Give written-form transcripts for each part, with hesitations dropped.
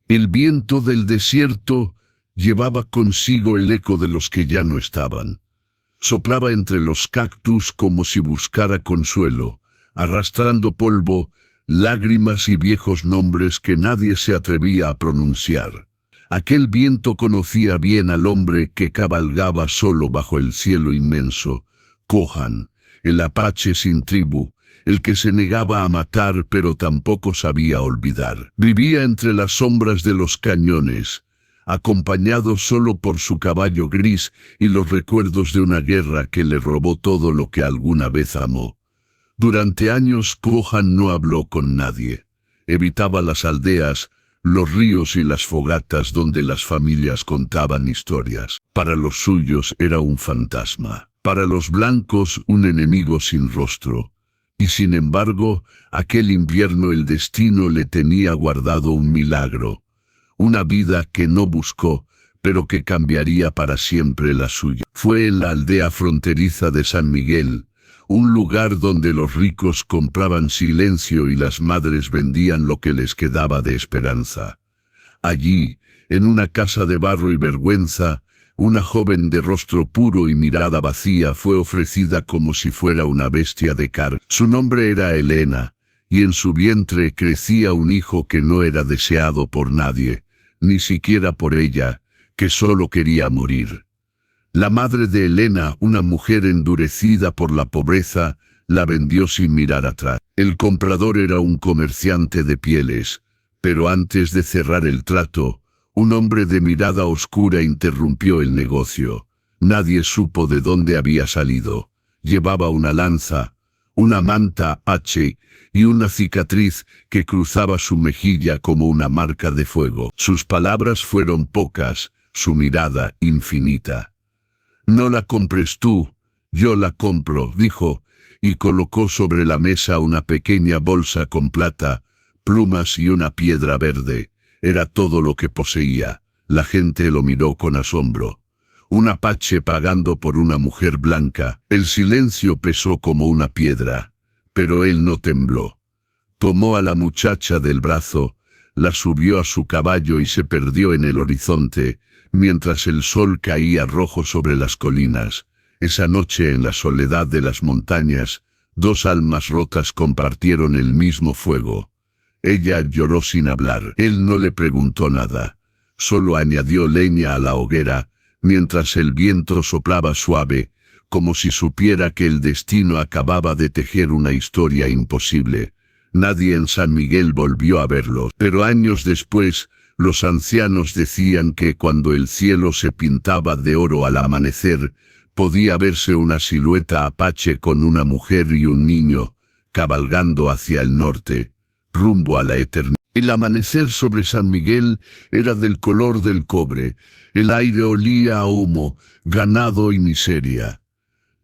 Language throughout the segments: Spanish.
El viento del desierto llevaba consigo el eco de los que ya no estaban. Soplaba entre los cactus como si buscara consuelo, arrastrando polvo, lágrimas y viejos nombres que nadie se atrevía a pronunciar. Aquel viento conocía bien al hombre que cabalgaba solo bajo el cielo inmenso, Cohan, el apache sin tribu, el que se negaba a matar pero tampoco sabía olvidar. Vivía entre las sombras de los cañones, acompañado solo por su caballo gris y los recuerdos de una guerra que le robó todo lo que alguna vez amó. Durante años Cohan no habló con nadie. Evitaba las aldeas, los ríos y las fogatas donde las familias contaban historias. Para los suyos era un fantasma. Para los blancos un enemigo sin rostro. Y sin embargo, aquel invierno el destino le tenía guardado un milagro. Una vida que no buscó, pero que cambiaría para siempre la suya. Fue en la aldea fronteriza de San Miguel, un lugar donde los ricos compraban silencio y las madres vendían lo que les quedaba de esperanza. Allí, en una casa de barro y vergüenza, una joven de rostro puro y mirada vacía fue ofrecida como si fuera una bestia de carne. Su nombre era Elena, y en su vientre crecía un hijo que no era deseado por nadie, ni siquiera por ella, que solo quería morir. La madre de Elena, una mujer endurecida por la pobreza, la vendió sin mirar atrás. El comprador era un comerciante de pieles, pero antes de cerrar el trato, un hombre de mirada oscura interrumpió el negocio. Nadie supo de dónde había salido. Llevaba una lanza, una manta H y una cicatriz que cruzaba su mejilla como una marca de fuego. Sus palabras fueron pocas, su mirada infinita. «No la compres tú, yo la compro», dijo, y colocó sobre la mesa una pequeña bolsa con plata, plumas y una piedra verde. Era todo lo que poseía. La gente lo miró con asombro. Un apache pagando por una mujer blanca. El silencio pesó como una piedra, pero él no tembló. Tomó a la muchacha del brazo, la subió a su caballo y se perdió en el horizonte, mientras el sol caía rojo sobre las colinas. Esa noche en la soledad de las montañas, dos almas rotas compartieron el mismo fuego. Ella lloró sin hablar. Él no le preguntó nada. Solo añadió leña a la hoguera, mientras el viento soplaba suave, como si supiera que el destino acababa de tejer una historia imposible. Nadie en San Miguel volvió a verlo, pero años después, los ancianos decían que cuando el cielo se pintaba de oro al amanecer, podía verse una silueta apache con una mujer y un niño, cabalgando hacia el norte, rumbo a la eternidad. El amanecer sobre San Miguel era del color del cobre, el aire olía a humo, ganado y miseria.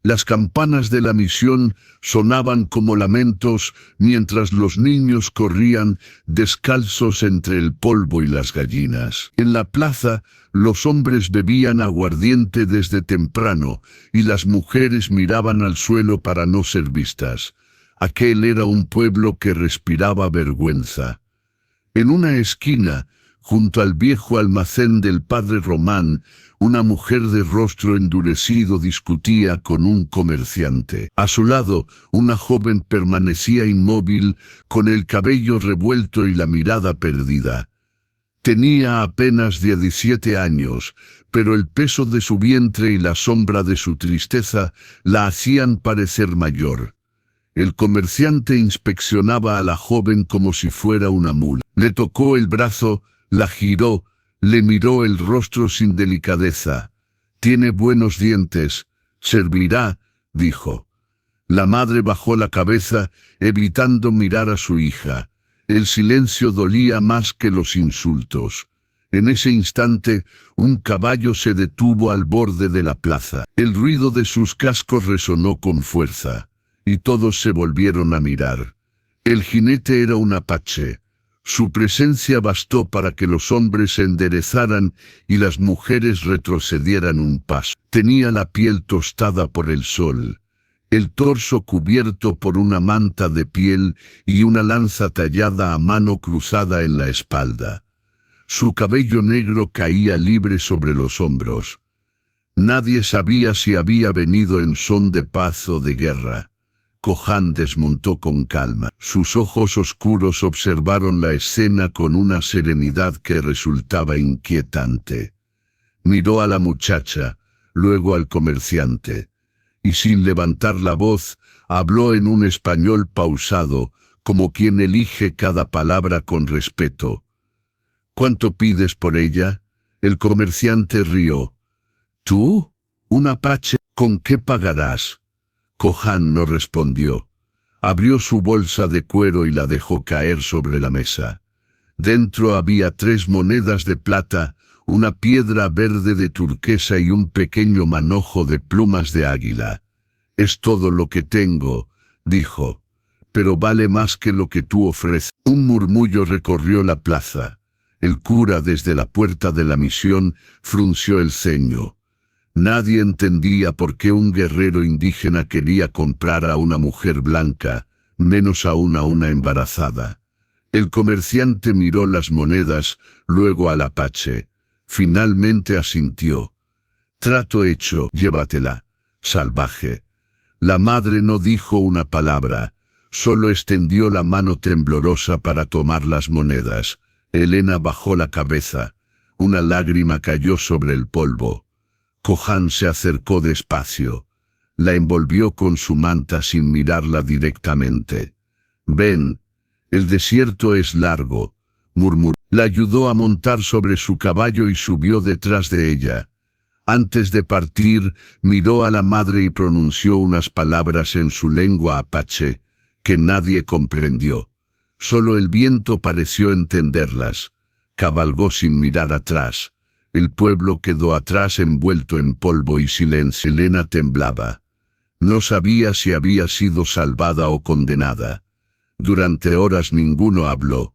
Las campanas de la misión sonaban como lamentos mientras los niños corrían descalzos entre el polvo y las gallinas. En la plaza, los hombres bebían aguardiente desde temprano y las mujeres miraban al suelo para no ser vistas. Aquel era un pueblo que respiraba vergüenza. En una esquina, junto al viejo almacén del padre Román, una mujer de rostro endurecido discutía con un comerciante. A su lado, una joven permanecía inmóvil, con el cabello revuelto y la mirada perdida. Tenía apenas 17 años, pero el peso de su vientre y la sombra de su tristeza la hacían parecer mayor. El comerciante inspeccionaba a la joven como si fuera una mula. Le tocó el brazo, la giró, le miró el rostro sin delicadeza. «Tiene buenos dientes, servirá», dijo. La madre bajó la cabeza, evitando mirar a su hija. El silencio dolía más que los insultos. En ese instante, un caballo se detuvo al borde de la plaza. El ruido de sus cascos resonó con fuerza, y todos se volvieron a mirar. El jinete era un apache. Su presencia bastó para que los hombres se enderezaran y las mujeres retrocedieran un paso. Tenía la piel tostada por el sol, el torso cubierto por una manta de piel y una lanza tallada a mano cruzada en la espalda. Su cabello negro caía libre sobre los hombros. Nadie sabía si había venido en son de paz o de guerra. Kohan desmontó con calma. Sus ojos oscuros observaron la escena con una serenidad que resultaba inquietante. Miró a la muchacha, luego al comerciante, y sin levantar la voz, habló en un español pausado, como quien elige cada palabra con respeto. ¿Cuánto pides por ella? El comerciante rió. ¿Tú? ¿Un apache? ¿Con qué pagarás? Kohan no respondió. Abrió su bolsa de cuero y la dejó caer sobre la mesa. Dentro había 3 monedas de plata, una piedra verde de turquesa y un pequeño manojo de plumas de águila. «Es todo lo que tengo», dijo, «pero vale más que lo que tú ofreces». Un murmullo recorrió la plaza. El cura desde la puerta de la misión frunció el ceño. Nadie entendía por qué un guerrero indígena quería comprar a una mujer blanca, menos aún a una embarazada. El comerciante miró las monedas, luego al apache. Finalmente asintió. «Trato hecho, llévatela, salvaje». La madre no dijo una palabra, solo extendió la mano temblorosa para tomar las monedas. Elena bajó la cabeza. Una lágrima cayó sobre el polvo. Kohan se acercó despacio. La envolvió con su manta sin mirarla directamente. «Ven, el desierto es largo», murmuró. La ayudó a montar sobre su caballo y subió detrás de ella. Antes de partir, miró a la madre y pronunció unas palabras en su lengua apache, que nadie comprendió. Solo el viento pareció entenderlas. Cabalgó sin mirar atrás. El pueblo quedó atrás envuelto en polvo y silencio. Elena temblaba. No sabía si había sido salvada o condenada. Durante horas ninguno habló.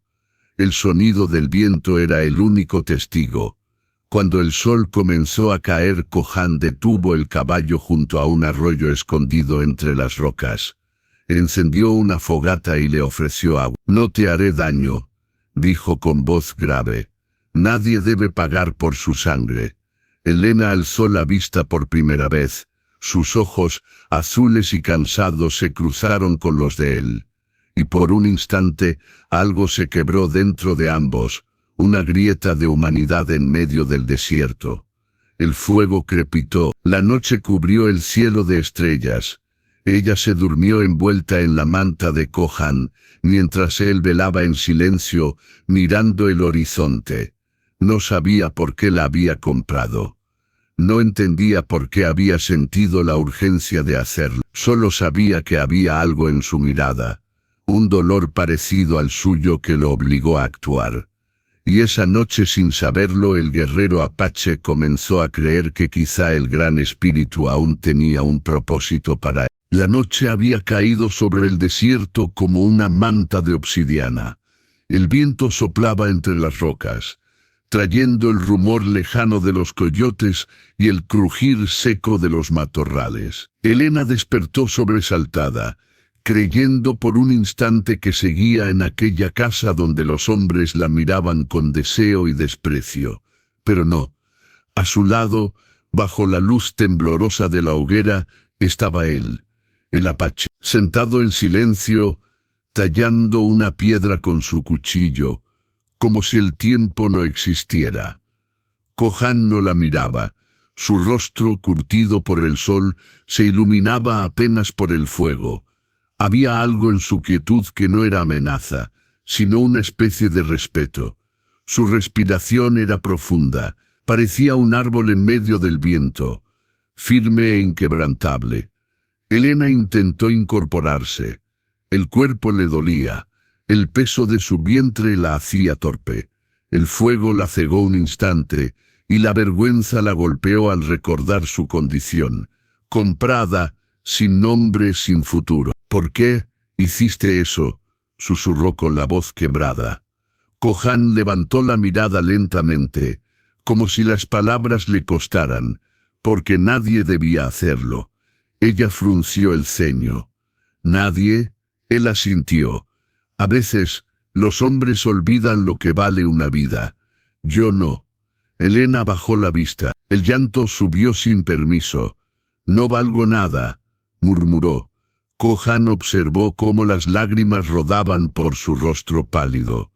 El sonido del viento era el único testigo. Cuando el sol comenzó a caer, Kohan detuvo el caballo junto a un arroyo escondido entre las rocas. Encendió una fogata y le ofreció agua. «No te haré daño», dijo con voz grave. «Nadie debe pagar por su sangre». Elena alzó la vista por primera vez. Sus ojos, azules y cansados, se cruzaron con los de él. Y por un instante, algo se quebró dentro de ambos, una grieta de humanidad en medio del desierto. El fuego crepitó. La noche cubrió el cielo de estrellas. Ella se durmió envuelta en la manta de Kohan, mientras él velaba en silencio, mirando el horizonte. No sabía por qué la había comprado. No entendía por qué había sentido la urgencia de hacerlo. Solo sabía que había algo en su mirada, un dolor parecido al suyo que lo obligó a actuar. Y esa noche, sin saberlo, el guerrero apache comenzó a creer que quizá el Gran Espíritu aún tenía un propósito para él. La noche había caído sobre el desierto como una manta de obsidiana. El viento soplaba entre las rocas, trayendo el rumor lejano de los coyotes y el crujir seco de los matorrales. Elena despertó sobresaltada, creyendo por un instante que seguía en aquella casa donde los hombres la miraban con deseo y desprecio. Pero no. A su lado, bajo la luz temblorosa de la hoguera, estaba él, el apache, sentado en silencio, tallando una piedra con su cuchillo, como si el tiempo no existiera. Kohan no la miraba. Su rostro, curtido por el sol, se iluminaba apenas por el fuego. Había algo en su quietud que no era amenaza, sino una especie de respeto. Su respiración era profunda, parecía un árbol en medio del viento, firme e inquebrantable. Elena intentó incorporarse. El cuerpo le dolía, el peso de su vientre la hacía torpe. El fuego la cegó un instante, y la vergüenza la golpeó al recordar su condición, comprada, sin nombre, sin futuro. «¿Por qué hiciste eso?», susurró con la voz quebrada. Kohan levantó la mirada lentamente, como si las palabras le costaran, porque nadie debía hacerlo. Ella frunció el ceño. «¿Nadie?», él asintió. «A veces, los hombres olvidan lo que vale una vida. Yo no. Elena bajó la vista. El llanto subió sin permiso. No valgo nada, murmuró. Kohan observó cómo las lágrimas rodaban por su rostro pálido.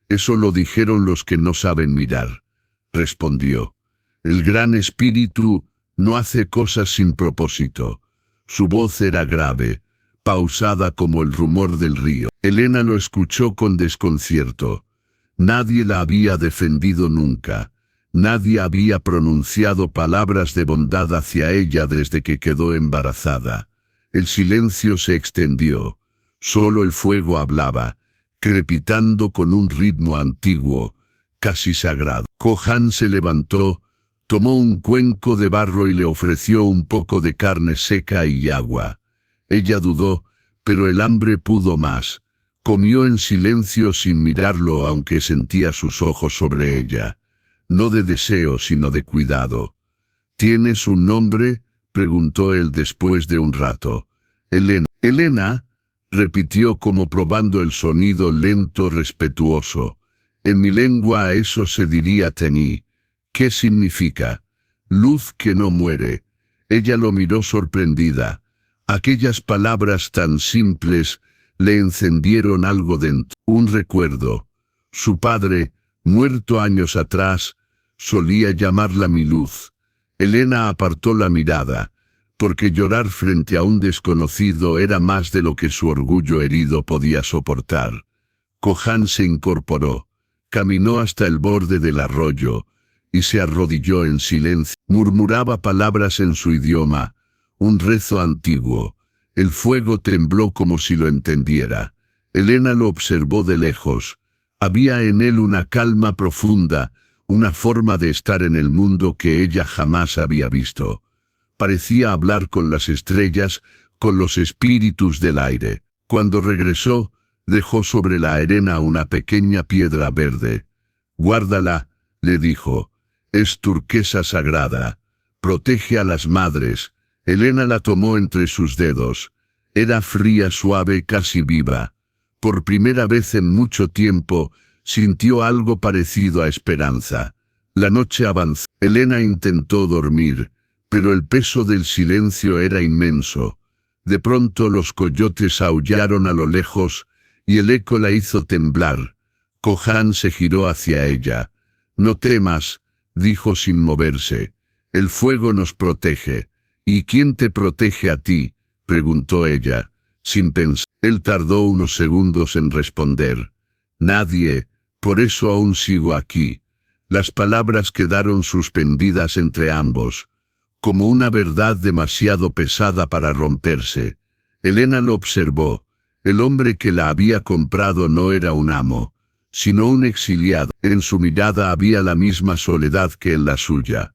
Eso lo dijeron los que no saben mirar, respondió. El gran espíritu no hace cosas sin propósito. Su voz era grave, pausada como el rumor del río. Elena lo escuchó con desconcierto. Nadie la había defendido nunca. Nadie había pronunciado palabras de bondad hacia ella desde que quedó embarazada. El silencio se extendió. Solo el fuego hablaba, crepitando con un ritmo antiguo, casi sagrado. Kohan se levantó, tomó un cuenco de barro y le ofreció un poco de carne seca y agua. Ella dudó, pero el hambre pudo más. Comió en silencio sin mirarlo aunque sentía sus ojos sobre ella. No de deseo sino de cuidado. ¿Tienes un nombre?, preguntó él después de un rato. Elena. Elena, repitió como probando el sonido lento respetuoso. En mi lengua a eso se diría tení. ¿Qué significa? Luz que no muere. Ella lo miró sorprendida. Aquellas palabras tan simples le encendieron algo dentro. Un recuerdo. Su padre, muerto años atrás, solía llamarla mi luz. Elena apartó la mirada, porque llorar frente a un desconocido era más de lo que su orgullo herido podía soportar. Kohan se incorporó, caminó hasta el borde del arroyo, y se arrodilló en silencio. Murmuraba palabras en su idioma, un rezo antiguo. El fuego tembló como si lo entendiera. Elena lo observó de lejos. Había en él una calma profunda, una forma de estar en el mundo que ella jamás había visto. Parecía hablar con las estrellas, con los espíritus del aire. Cuando regresó, dejó sobre la arena una pequeña piedra verde. «Guárdala», le dijo. «Es turquesa sagrada. Protege a las madres». Elena la tomó entre sus dedos. Era fría, suave, casi viva. Por primera vez en mucho tiempo, sintió algo parecido a esperanza. La noche avanzó. Elena intentó dormir, pero el peso del silencio era inmenso. De pronto los coyotes aullaron a lo lejos, y el eco la hizo temblar. Kohan se giró hacia ella. «No temas», dijo sin moverse. «El fuego nos protege». «¿Y quién te protege a ti?», preguntó ella, sin pensar. Él tardó unos segundos en responder. «Nadie, por eso aún sigo aquí». Las palabras quedaron suspendidas entre ambos, como una verdad demasiado pesada para romperse. Elena lo observó. El hombre que la había comprado no era un amo, sino un exiliado. En su mirada había la misma soledad que en la suya.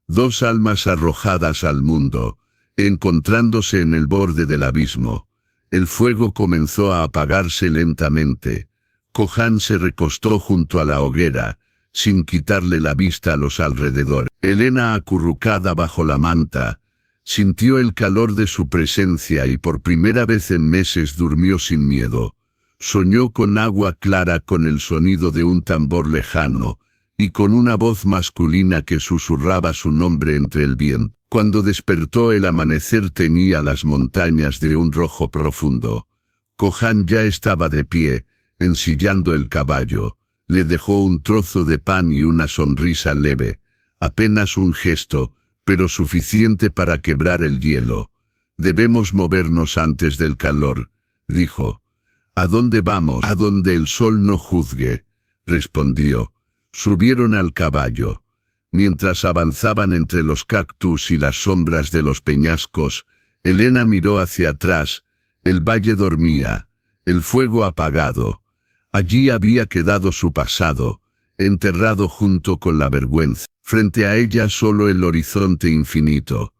Dos almas arrojadas al mundo, encontrándose en el borde del abismo. El fuego comenzó a apagarse lentamente. Kohan se recostó junto a la hoguera, sin quitarle la vista a los alrededores. Elena, acurrucada bajo la manta, sintió el calor de su presencia y por primera vez en meses durmió sin miedo. Soñó con agua clara, con el sonido de un tambor lejano, y con una voz masculina que susurraba su nombre entre el viento. Cuando despertó el amanecer tenía las montañas de un rojo profundo. Kohan ya estaba de pie, ensillando el caballo. Le dejó un trozo de pan y una sonrisa leve. Apenas un gesto, pero suficiente para quebrar el hielo. «Debemos movernos antes del calor», dijo. «¿A dónde vamos?» «A donde el sol no juzgue», respondió. Subieron al caballo. Mientras avanzaban entre los cactus y las sombras de los peñascos, Elena miró hacia atrás. El valle dormía, el fuego apagado. Allí había quedado su pasado, enterrado junto con la vergüenza. Frente a ella solo el horizonte infinito.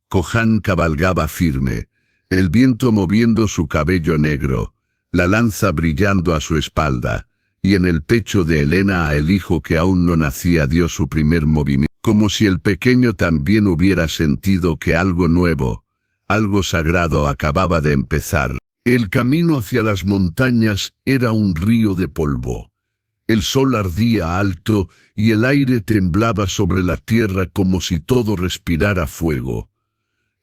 Kohan cabalgaba firme, el viento moviendo su cabello negro, la lanza brillando a su espalda. Y en el pecho de Elena el hijo que aún no nacía dio su primer movimiento, como si el pequeño también hubiera sentido que algo nuevo, algo sagrado acababa de empezar. El camino hacia las montañas era un río de polvo. El sol ardía alto y el aire temblaba sobre la tierra como si todo respirara fuego.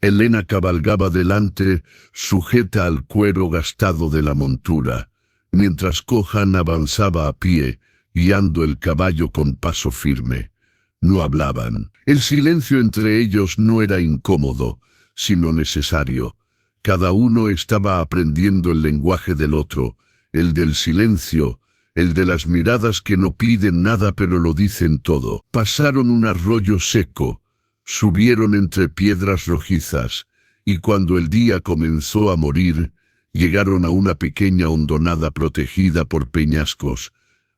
Elena cabalgaba delante, sujeta al cuero gastado de la montura, mientras Kohan avanzaba a pie, guiando el caballo con paso firme. No hablaban. El silencio entre ellos no era incómodo, sino necesario. Cada uno estaba aprendiendo el lenguaje del otro, el del silencio, el de las miradas que no piden nada pero lo dicen todo. Pasaron un arroyo seco, subieron entre piedras rojizas, y cuando el día comenzó a morir, llegaron a una pequeña hondonada protegida por peñascos.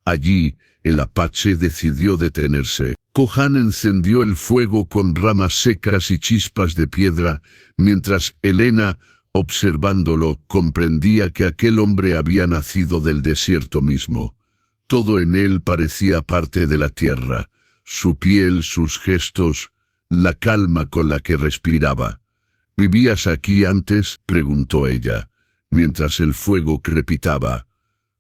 Allí, el apache decidió detenerse. Kohan encendió el fuego con ramas secas y chispas de piedra, mientras Elena, observándolo, comprendía que aquel hombre había nacido del desierto mismo. Todo en él parecía parte de la tierra, su piel, sus gestos, la calma con la que respiraba. ¿Vivías aquí antes?, preguntó ella, mientras el fuego crepitaba.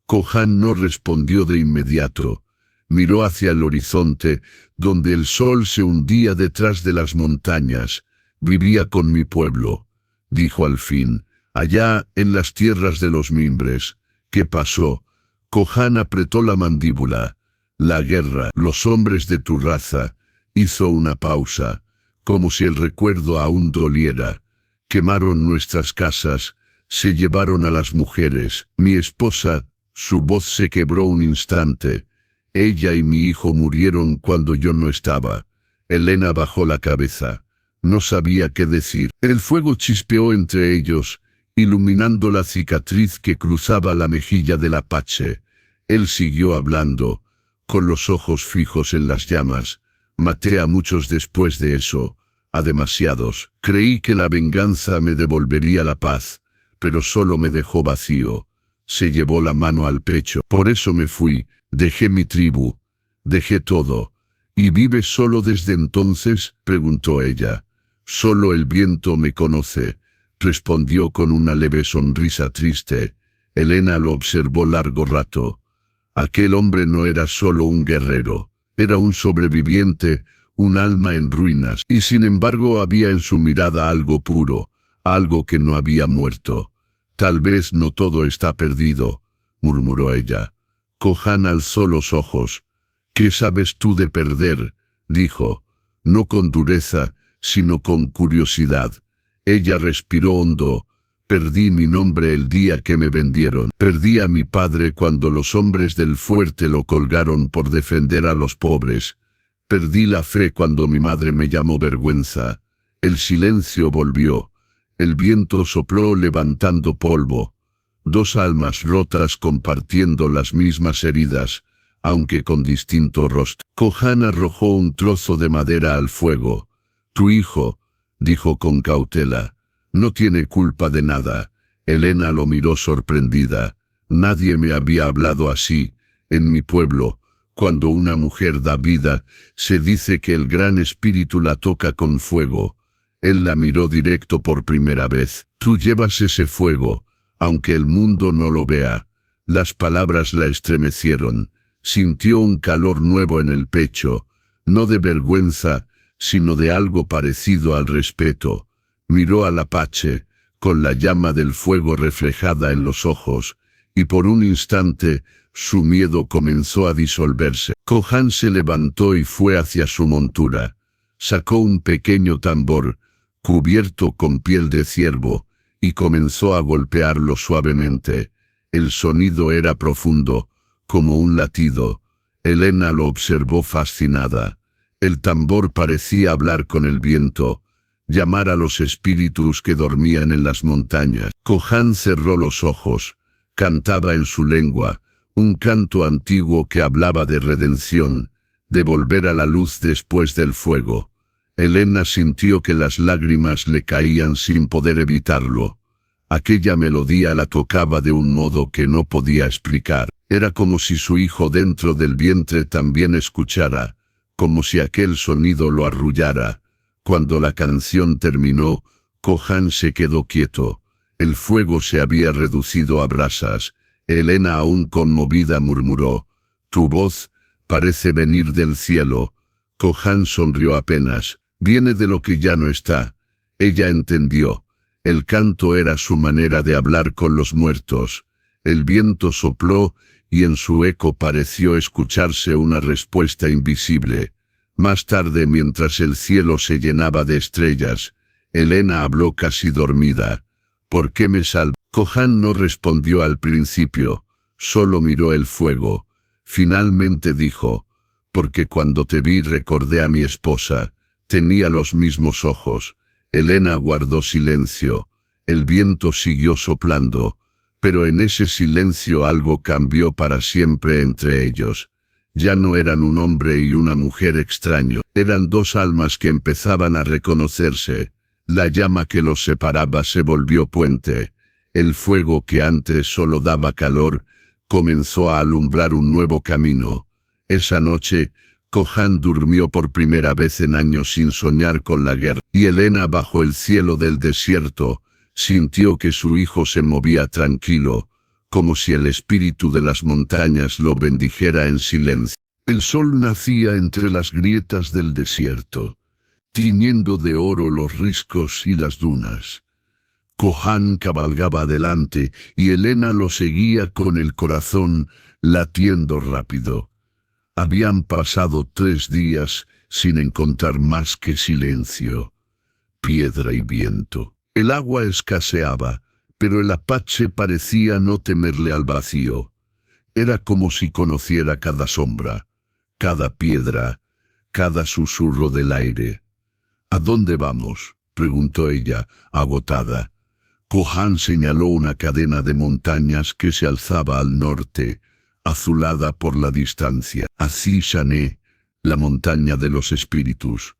Kohan no respondió de inmediato. Miró hacia el horizonte, donde el sol se hundía detrás de las montañas. «Vivía con mi pueblo», dijo al fin, «allá en las tierras de los mimbres». «¿Qué pasó?». Kohan apretó la mandíbula. «La guerra, los hombres de tu raza». Hizo una pausa, como si el recuerdo aún doliera. «Quemaron nuestras casas, se llevaron a las mujeres, mi esposa». Su voz se quebró un instante. «Ella y mi hijo murieron cuando yo no estaba». Elena bajó la cabeza. No sabía qué decir. El fuego chispeó entre ellos, iluminando la cicatriz que cruzaba la mejilla del apache. Él siguió hablando, con los ojos fijos en las llamas. «Maté a muchos después de eso, a demasiados. Creí que la venganza me devolvería la paz, pero solo me dejó vacío». Se llevó la mano al pecho. «Por eso me fui, dejé mi tribu, dejé todo». «¿Y vives solo desde entonces?», preguntó ella. «Solo el viento me conoce», respondió con una leve sonrisa triste. Elena lo observó largo rato. Aquel hombre no era solo un guerrero, era un sobreviviente, un alma en ruinas, y sin embargo había en su mirada algo puro, algo que no había muerto. «Tal vez no todo está perdido», murmuró ella. Kohan alzó los ojos. «¿Qué sabes tú de perder?», dijo, no con dureza, sino con curiosidad. Ella respiró hondo. «Perdí mi nombre el día que me vendieron. Perdí a mi padre cuando los hombres del fuerte lo colgaron por defender a los pobres. Perdí la fe cuando mi madre me llamó vergüenza». El silencio volvió. El viento sopló levantando polvo. Dos almas rotas compartiendo las mismas heridas, aunque con distinto rostro. Kohan arrojó un trozo de madera al fuego. «Tu hijo», dijo con cautela, «no tiene culpa de nada». Elena lo miró sorprendida. «Nadie me había hablado así. En mi pueblo, cuando una mujer da vida, se dice que el gran espíritu la toca con fuego». Él la miró directo por primera vez. «Tú llevas ese fuego, aunque el mundo no lo vea». Las palabras la estremecieron. Sintió un calor nuevo en el pecho, no de vergüenza, sino de algo parecido al respeto. Miró al apache, con la llama del fuego reflejada en los ojos, y por un instante, su miedo comenzó a disolverse. Kohan se levantó y fue hacia su montura. Sacó un pequeño tambor, cubierto con piel de ciervo, y comenzó a golpearlo suavemente. El sonido era profundo, como un latido. Elena lo observó fascinada. El tambor parecía hablar con el viento, llamar a los espíritus que dormían en las montañas. Kohan cerró los ojos. Cantaba en su lengua, un canto antiguo que hablaba de redención, de volver a la luz después del fuego. Elena sintió que las lágrimas le caían sin poder evitarlo. Aquella melodía la tocaba de un modo que no podía explicar. Era como si su hijo dentro del vientre también escuchara, como si aquel sonido lo arrullara. Cuando la canción terminó, Kohan se quedó quieto. El fuego se había reducido a brasas. Elena, aún conmovida, murmuró: Tu voz parece venir del cielo. Kohan sonrió apenas. Viene de lo que ya no está. Ella entendió. El canto era su manera de hablar con los muertos. El viento sopló y en su eco pareció escucharse una respuesta invisible. Más tarde, mientras el cielo se llenaba de estrellas, Helena habló casi dormida. ¿Por qué me salvó? Kohan no respondió al principio, solo miró el fuego. Finalmente dijo, porque cuando te vi recordé a mi esposa, tenía los mismos ojos. Helena guardó silencio. El viento siguió soplando, pero en ese silencio algo cambió para siempre entre ellos. Ya no eran un hombre y una mujer extraños, eran dos almas que empezaban a reconocerse. La llama que los separaba se volvió puente. El fuego que antes solo daba calor, comenzó a alumbrar un nuevo camino. Esa noche, Kohan durmió por primera vez en años sin soñar con la guerra, y Helena bajo el cielo del desierto, sintió que su hijo se movía tranquilo, como si el espíritu de las montañas lo bendijera en silencio. El sol nacía entre las grietas del desierto, tiñendo de oro los riscos y las dunas. Kohan cabalgaba adelante y Helena lo seguía con el corazón latiendo rápido. Habían pasado 3 días sin encontrar más que silencio, piedra y viento. El agua escaseaba, pero el apache parecía no temerle al vacío. Era como si conociera cada sombra, cada piedra, cada susurro del aire. ¿A dónde vamos?, preguntó ella, agotada. Kohan señaló una cadena de montañas que se alzaba al norte, azulada por la distancia. Así Shané, la montaña de los espíritus.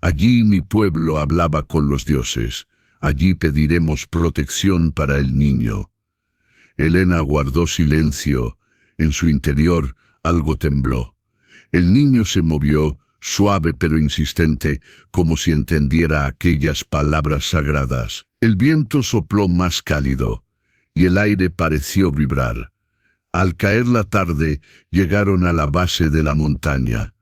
Allí mi pueblo hablaba con los dioses. Allí pediremos protección para el niño. Helena guardó silencio. En su interior algo tembló. El niño se movió, suave pero insistente, como si entendiera aquellas palabras sagradas. El viento sopló más cálido, y el aire pareció vibrar. Al caer la tarde, llegaron a la base de la montaña.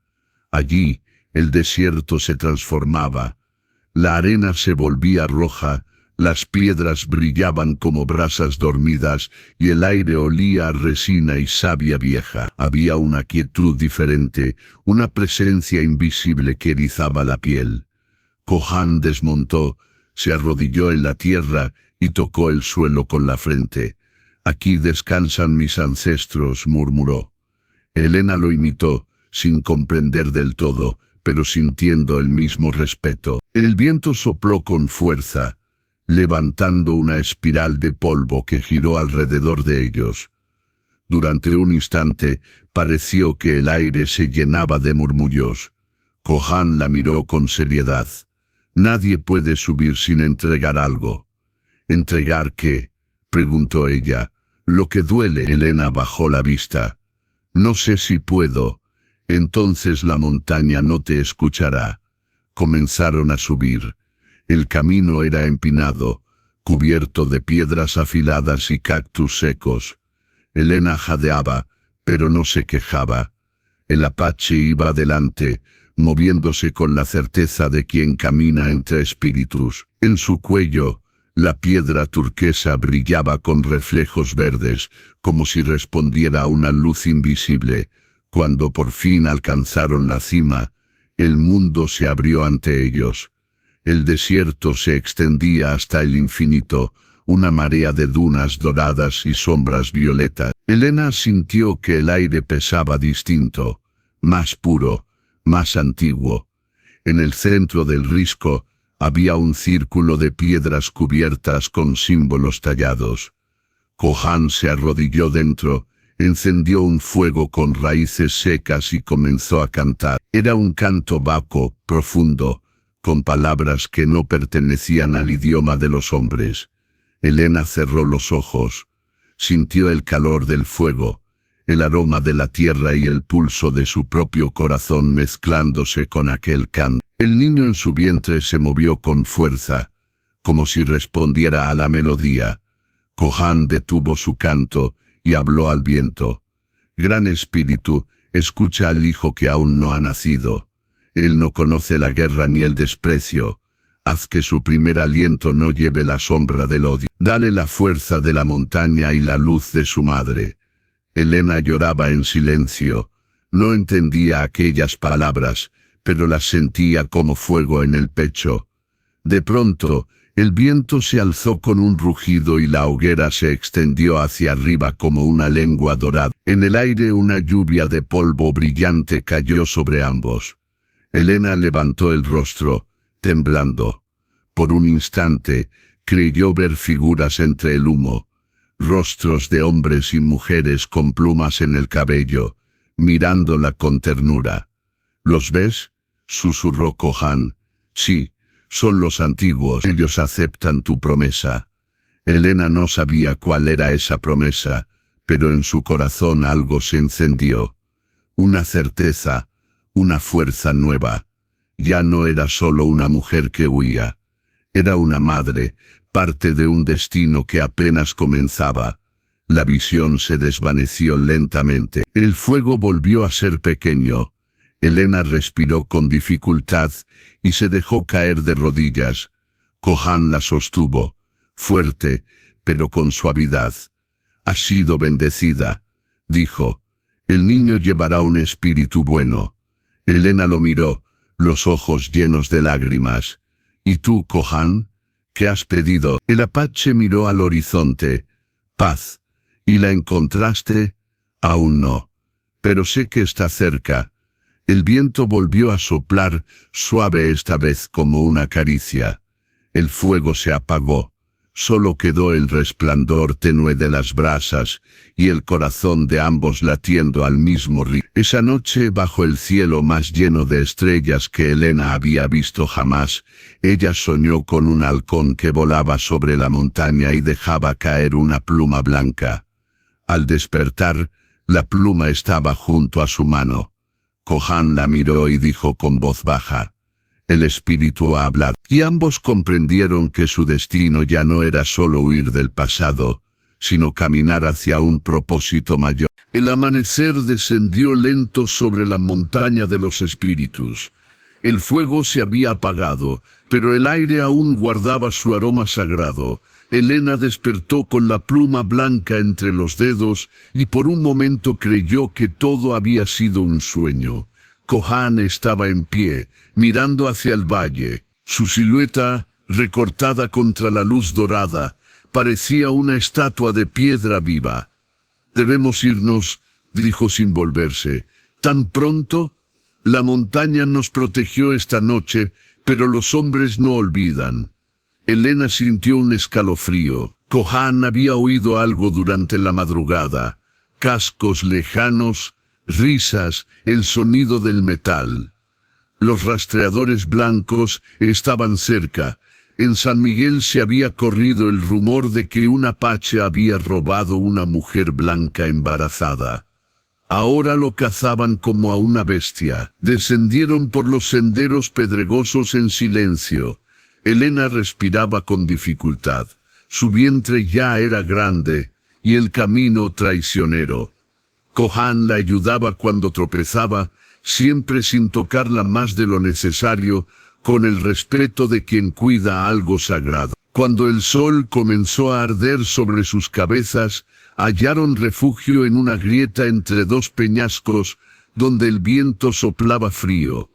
Allí, el desierto se transformaba. La arena se volvía roja, las piedras brillaban como brasas dormidas, y el aire olía a resina y savia vieja. Había una quietud diferente, una presencia invisible que erizaba la piel. Kohan desmontó, se arrodilló en la tierra y tocó el suelo con la frente. «Aquí descansan mis ancestros», murmuró. Helena lo imitó, sin comprender del todo, pero sintiendo el mismo respeto. El viento sopló con fuerza, levantando una espiral de polvo que giró alrededor de ellos. Durante un instante, pareció que el aire se llenaba de murmullos. Kohan la miró con seriedad. «Nadie puede subir sin entregar algo». «¿Entregar qué?», preguntó ella. «Lo que duele». Helena bajó la vista. «No sé si puedo». «Entonces la montaña no te escuchará». Comenzaron a subir. El camino era empinado, cubierto de piedras afiladas y cactus secos. Helena jadeaba, pero no se quejaba. El apache iba adelante, moviéndose con la certeza de quien camina entre espíritus. En su cuello, la piedra turquesa brillaba con reflejos verdes, como si respondiera a una luz invisible. Cuando por fin alcanzaron la cima, el mundo se abrió ante ellos. El desierto se extendía hasta el infinito, una marea de dunas doradas y sombras violetas. Helena sintió que el aire pesaba distinto, más puro, más antiguo. En el centro del risco había un círculo de piedras cubiertas con símbolos tallados. Kohan se arrodilló dentro, encendió un fuego con raíces secas y comenzó a cantar. Era un canto vacuo, profundo, con palabras que no pertenecían al idioma de los hombres. Helena cerró los ojos, sintió el calor del fuego, el aroma de la tierra y el pulso de su propio corazón mezclándose con aquel canto. El niño en su vientre se movió con fuerza, como si respondiera a la melodía. Kohan detuvo su canto y habló al viento. Gran espíritu, escucha al hijo que aún no ha nacido. Él no conoce la guerra ni el desprecio. Haz que su primer aliento no lleve la sombra del odio. Dale la fuerza de la montaña y la luz de su madre. Elena lloraba en silencio. No entendía aquellas palabras, pero las sentía como fuego en el pecho. De pronto, el viento se alzó con un rugido y la hoguera se extendió hacia arriba como una lengua dorada. En el aire una lluvia de polvo brillante cayó sobre ambos. Elena levantó el rostro, temblando. Por un instante, creyó ver figuras entre el humo, rostros de hombres y mujeres con plumas en el cabello, mirándola con ternura. ¿Los ves?, susurró Kohan. Sí, son los antiguos. Ellos aceptan tu promesa. Elena no sabía cuál era esa promesa, pero en su corazón algo se encendió. Una certeza, una fuerza nueva. Ya no era solo una mujer que huía. Era una madre, parte de un destino que apenas comenzaba. La visión se desvaneció lentamente. El fuego volvió a ser pequeño. Elena respiró con dificultad y se dejó caer de rodillas. Kohan la sostuvo, fuerte, pero con suavidad. «Has sido bendecida», dijo. «El niño llevará un espíritu bueno». Elena lo miró, los ojos llenos de lágrimas. «¿Y tú, Kohan? ¿Qué has pedido?» El apache miró al horizonte. «Paz». «¿Y la encontraste?» «Aún no. Pero sé que está cerca». El viento volvió a soplar, suave esta vez como una caricia. El fuego se apagó. Solo quedó el resplandor tenue de las brasas y el corazón de ambos latiendo al mismo ritmo. Esa noche, bajo el cielo más lleno de estrellas que Elena había visto jamás, ella soñó con un halcón que volaba sobre la montaña y dejaba caer una pluma blanca. Al despertar, la pluma estaba junto a su mano. Kohan la miró y dijo con voz baja: «El espíritu ha hablado». Y ambos comprendieron que su destino ya no era solo huir del pasado, sino caminar hacia un propósito mayor. El amanecer descendió lento sobre la montaña de los espíritus. El fuego se había apagado, pero el aire aún guardaba su aroma sagrado. Elena despertó con la pluma blanca entre los dedos y por un momento creyó que todo había sido un sueño. Kohan estaba en pie, mirando hacia el valle. Su silueta, recortada contra la luz dorada, parecía una estatua de piedra viva. «Debemos irnos», dijo sin volverse. «¿Tan pronto? La montaña nos protegió esta noche, pero los hombres no olvidan». Elena sintió un escalofrío. Kohan había oído algo durante la madrugada. Cascos lejanos, risas, el sonido del metal. Los rastreadores blancos estaban cerca. En San Miguel se había corrido el rumor de que un apache había robado una mujer blanca embarazada. Ahora lo cazaban como a una bestia. Descendieron por los senderos pedregosos en silencio. Elena respiraba con dificultad. Su vientre ya era grande, y el camino traicionero. Kohan la ayudaba cuando tropezaba, siempre sin tocarla más de lo necesario, con el respeto de quien cuida algo sagrado. Cuando el sol comenzó a arder sobre sus cabezas, hallaron refugio en una grieta entre dos peñascos, donde el viento soplaba frío.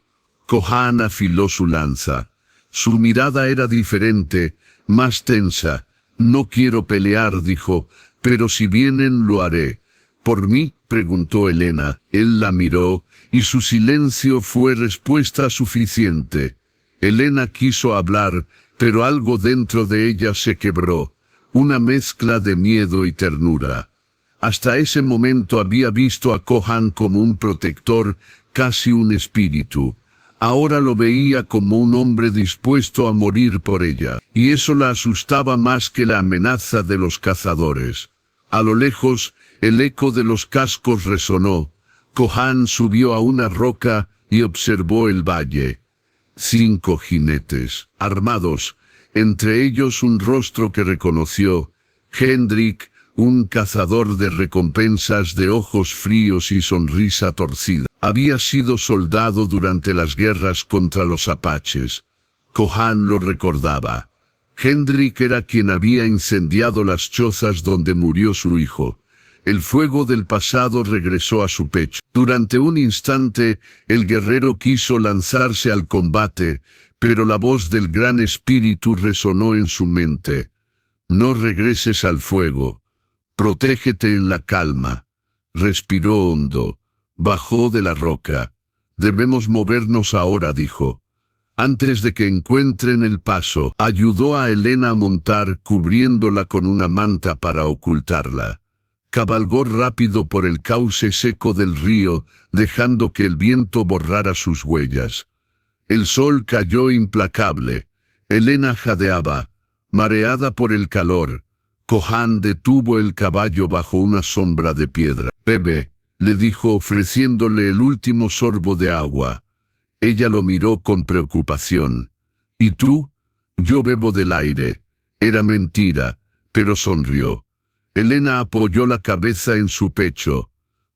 Kohan afiló su lanza. Su mirada era diferente, más tensa. «No quiero pelear», dijo, «pero si vienen lo haré». «¿Por mí?», preguntó Elena. Él la miró, y su silencio fue respuesta suficiente. Elena quiso hablar, pero algo dentro de ella se quebró, una mezcla de miedo y ternura. Hasta ese momento había visto a Kohan como un protector, casi un espíritu. Ahora lo veía como un hombre dispuesto a morir por ella, y eso la asustaba más que la amenaza de los cazadores. A lo lejos, el eco de los cascos resonó. Kohan subió a una roca y observó el valle. 5 jinetes, armados, entre ellos un rostro que reconoció: Hendrik, un cazador de recompensas de ojos fríos y sonrisa torcida. Había sido soldado durante las guerras contra los apaches. Cohan lo recordaba. Hendrik era quien había incendiado las chozas donde murió su hijo. El fuego del pasado regresó a su pecho. Durante un instante, el guerrero quiso lanzarse al combate, pero la voz del Gran Espíritu resonó en su mente. No regreses al fuego. Protégete en la calma. Respiró hondo. Bajó de la roca. Debemos movernos ahora, dijo. Antes de que encuentren el paso, ayudó a Helena a montar, cubriéndola con una manta para ocultarla. Cabalgó rápido por el cauce seco del río, dejando que el viento borrara sus huellas. El sol cayó implacable. Helena jadeaba, mareada por el calor. Cohan detuvo el caballo bajo una sombra de piedra. «Bebe», le dijo ofreciéndole el último sorbo de agua. Ella lo miró con preocupación. «¿Y tú?» «Yo bebo del aire». Era mentira, pero sonrió. Helena apoyó la cabeza en su pecho.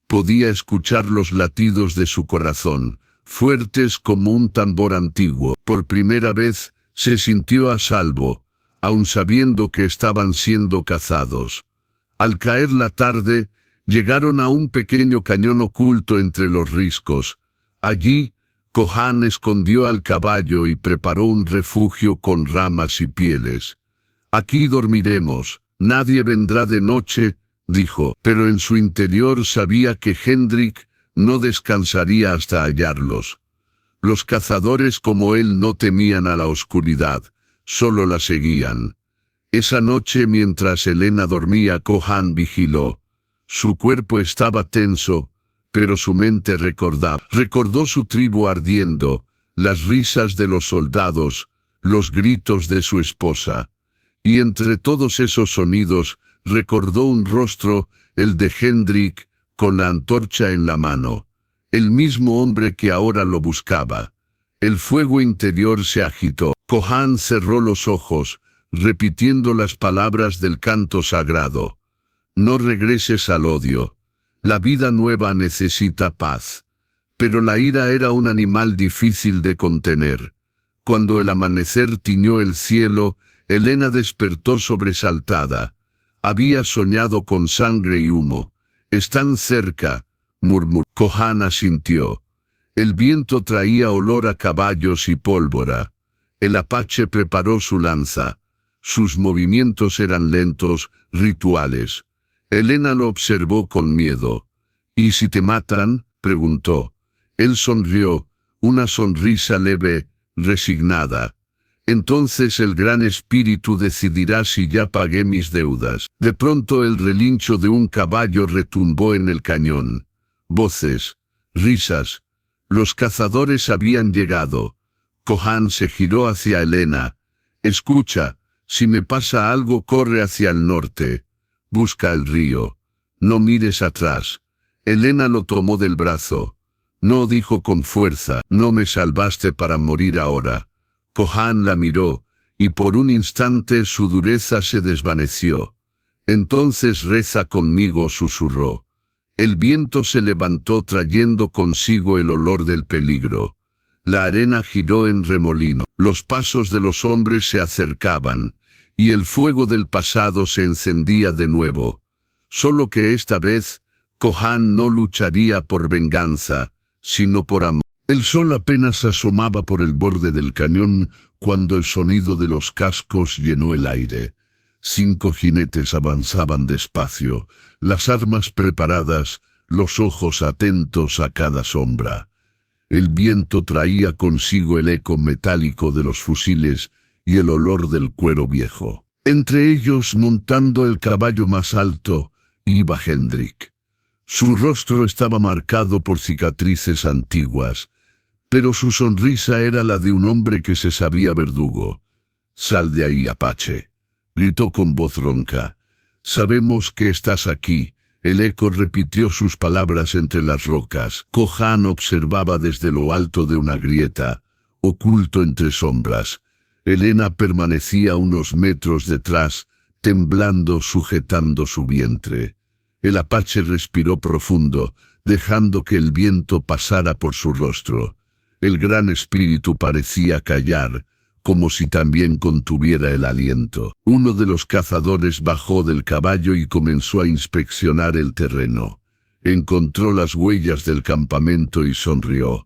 Podía escuchar los latidos de su corazón, fuertes como un tambor antiguo. Por primera vez, se sintió a salvo, aun sabiendo que estaban siendo cazados. Al caer la tarde, llegaron a un pequeño cañón oculto entre los riscos. Allí, Cohan escondió al caballo y preparó un refugio con ramas y pieles. «Aquí dormiremos. Nadie vendrá de noche», dijo, pero en su interior sabía que Hendrik no descansaría hasta hallarlos. Los cazadores como él no temían a la oscuridad, solo la seguían. Esa noche, mientras Helena dormía, Cohan vigiló. Su cuerpo estaba tenso, pero su mente recordó su tribu ardiendo, las risas de los soldados, los gritos de su esposa. Y entre todos esos sonidos, recordó un rostro, el de Hendrik, con la antorcha en la mano. El mismo hombre que ahora lo buscaba. El fuego interior se agitó. Cohan cerró los ojos, repitiendo las palabras del canto sagrado. «No regreses al odio. La vida nueva necesita paz». Pero la ira era un animal difícil de contener. Cuando el amanecer tiñó el cielo, Helena despertó sobresaltada. Había soñado con sangre y humo. «Están cerca», murmuró. Cohan asintió. El viento traía olor a caballos y pólvora. El apache preparó su lanza. Sus movimientos eran lentos, rituales. Helena lo observó con miedo. «¿Y si te matan?», preguntó. Él sonrió, una sonrisa leve, resignada. «Entonces el Gran Espíritu decidirá si ya pagué mis deudas». De pronto el relincho de un caballo retumbó en el cañón. Voces, risas. Los cazadores habían llegado. Cohan se giró hacia Helena. «Escucha, si me pasa algo, corre hacia el norte. Busca el río. No mires atrás». Helena lo tomó del brazo. «No», dijo con fuerza, «no me salvaste para morir ahora». Cohan la miró, y por un instante su dureza se desvaneció. «Entonces reza conmigo», susurró. El viento se levantó trayendo consigo el olor del peligro. La arena giró en remolino. Los pasos de los hombres se acercaban, y el fuego del pasado se encendía de nuevo. Solo que esta vez, Cohan no lucharía por venganza, sino por amor. El sol apenas asomaba por el borde del cañón cuando el sonido de los cascos llenó el aire. 5 jinetes avanzaban despacio, las armas preparadas, los ojos atentos a cada sombra. El viento traía consigo el eco metálico de los fusiles y el olor del cuero viejo. Entre ellos, montando el caballo más alto, iba Hendrik. Su rostro estaba marcado por cicatrices antiguas, pero su sonrisa era la de un hombre que se sabía verdugo. «Sal de ahí, apache», gritó con voz ronca. «Sabemos que estás aquí». El eco repitió sus palabras entre las rocas. Cohan observaba desde lo alto de una grieta, oculto entre sombras. Helena permanecía unos metros detrás, temblando, sujetando su vientre. El apache respiró profundo, dejando que el viento pasara por su rostro. El gran espíritu parecía callar, como si también contuviera el aliento. Uno de los cazadores bajó del caballo y comenzó a inspeccionar el terreno. Encontró las huellas del campamento y sonrió.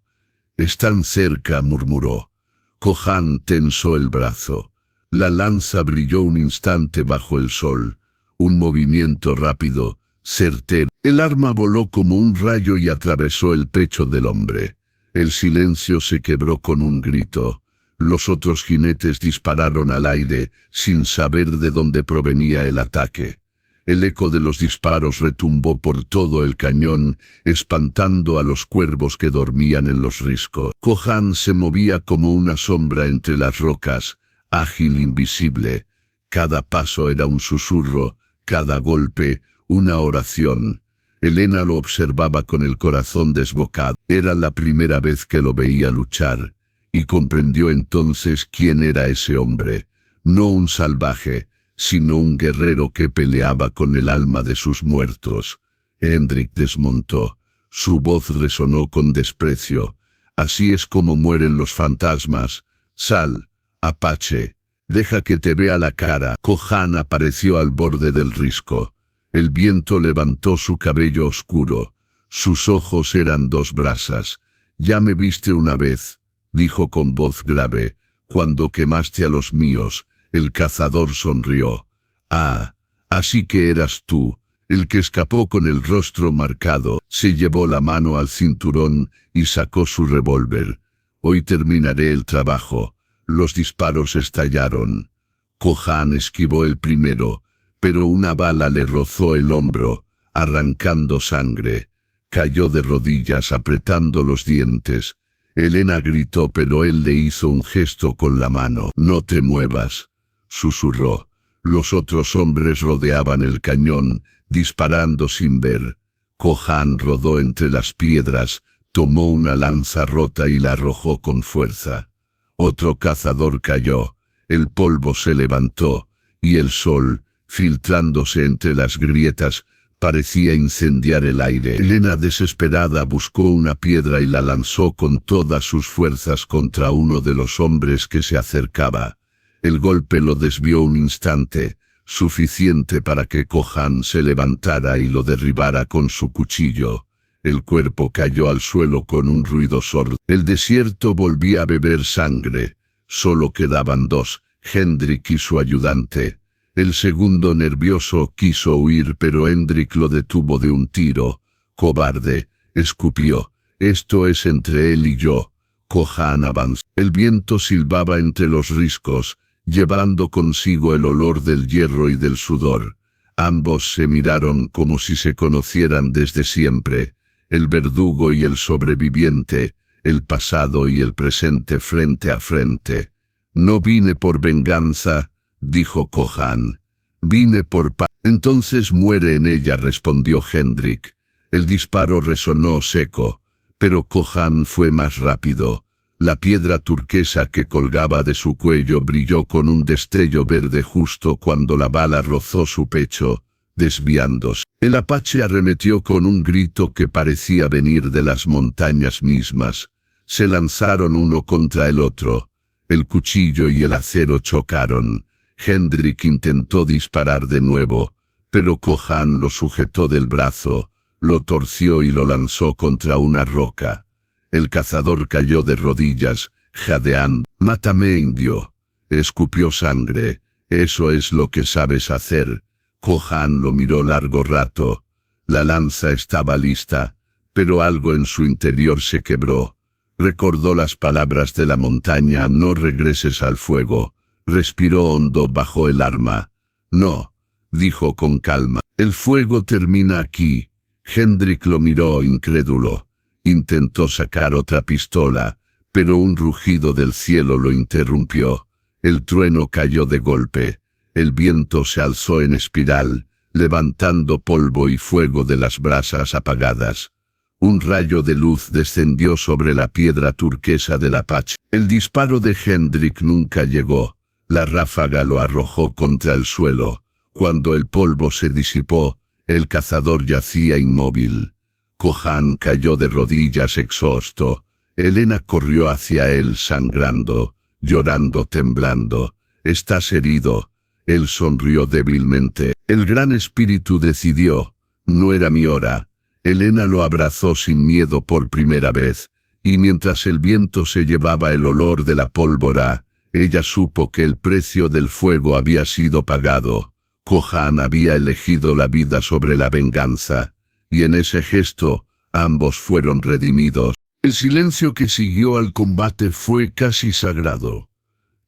«Están cerca», murmuró. Kohan tensó el brazo. La lanza brilló un instante bajo el sol. Un movimiento rápido, certero. El arma voló como un rayo y atravesó el pecho del hombre. El silencio se quebró con un grito. Los otros jinetes dispararon al aire, sin saber de dónde provenía el ataque. El eco de los disparos retumbó por todo el cañón, espantando a los cuervos que dormían en los riscos. Kohan se movía como una sombra entre las rocas, ágil, invisible. Cada paso era un susurro, cada golpe, una oración. Helena lo observaba con el corazón desbocado. Era la primera vez que lo veía luchar, y comprendió entonces quién era ese hombre. No un salvaje, sino un guerrero que peleaba con el alma de sus muertos. Hendrik desmontó. Su voz resonó con desprecio. «Así es como mueren los fantasmas. Sal, apache. Deja que te vea la cara». Kohan apareció al borde del risco. El viento levantó su cabello oscuro. Sus ojos eran dos brasas. «Ya me viste una vez», dijo con voz grave, «cuando quemaste a los míos». El cazador sonrió. «Ah, así que eras tú». El que escapó con el rostro marcado, se llevó la mano al cinturón y sacó su revólver. «Hoy terminaré el trabajo». Los disparos estallaron. Kohan esquivó el primero, pero una bala le rozó el hombro, arrancando sangre. Cayó de rodillas apretando los dientes. Helena gritó, pero él le hizo un gesto con la mano. «No te muevas», susurró. Los otros hombres rodeaban el cañón, disparando sin ver. Kohan rodó entre las piedras, tomó una lanza rota y la arrojó con fuerza. Otro cazador cayó, el polvo se levantó, y el sol, filtrándose entre las grietas, parecía incendiar el aire. Helena, desesperada, buscó una piedra y la lanzó con todas sus fuerzas contra uno de los hombres que se acercaba. El golpe lo desvió un instante, suficiente para que Kohan se levantara y lo derribara con su cuchillo. El cuerpo cayó al suelo con un ruido sordo. El desierto volvía a beber sangre. Solo quedaban dos, Hendrik y su ayudante. El segundo, nervioso, quiso huir, pero Hendrik lo detuvo de un tiro. «Cobarde», escupió. «Esto es entre él y yo». Kohan avanzó. El viento silbaba entre los riscos, llevando consigo el olor del hierro y del sudor. Ambos se miraron como si se conocieran desde siempre, el verdugo y el sobreviviente, el pasado y el presente frente a frente. «No vine por venganza», dijo Kohan. «Vine por paz». «Entonces muere en ella», respondió Hendrik. El disparo resonó seco, pero Kohan fue más rápido. La piedra turquesa que colgaba de su cuello brilló con un destello verde justo cuando la bala rozó su pecho, desviándose. El apache arremetió con un grito que parecía venir de las montañas mismas. Se lanzaron uno contra el otro. El cuchillo y el acero chocaron. Hendrik intentó disparar de nuevo, pero Kohan lo sujetó del brazo, lo torció y lo lanzó contra una roca. El cazador cayó de rodillas, jadeando. «Mátame, indio». Escupió sangre. «Eso es lo que sabes hacer». Kohan lo miró largo rato. La lanza estaba lista, pero algo en su interior se quebró. Recordó las palabras de la montaña: «No regreses al fuego». Respiró hondo bajo el arma. «No», dijo con calma. «El fuego termina aquí». Hendrik lo miró incrédulo. Intentó sacar otra pistola, pero un rugido del cielo lo interrumpió. El trueno cayó de golpe. El viento se alzó en espiral, levantando polvo y fuego de las brasas apagadas. Un rayo de luz descendió sobre la piedra turquesa del apache. El disparo de Hendrik nunca llegó. La ráfaga lo arrojó contra el suelo. Cuando el polvo se disipó, el cazador yacía inmóvil. Kohan cayó de rodillas exhausto. Helena corrió hacia él sangrando, llorando, temblando. «¿Estás herido?» Él sonrió débilmente. El gran espíritu decidió. No era mi hora. Helena lo abrazó sin miedo por primera vez, y mientras el viento se llevaba el olor de la pólvora, ella supo que el precio del fuego había sido pagado. Kohan había elegido la vida sobre la venganza, y en ese gesto, ambos fueron redimidos. El silencio que siguió al combate fue casi sagrado.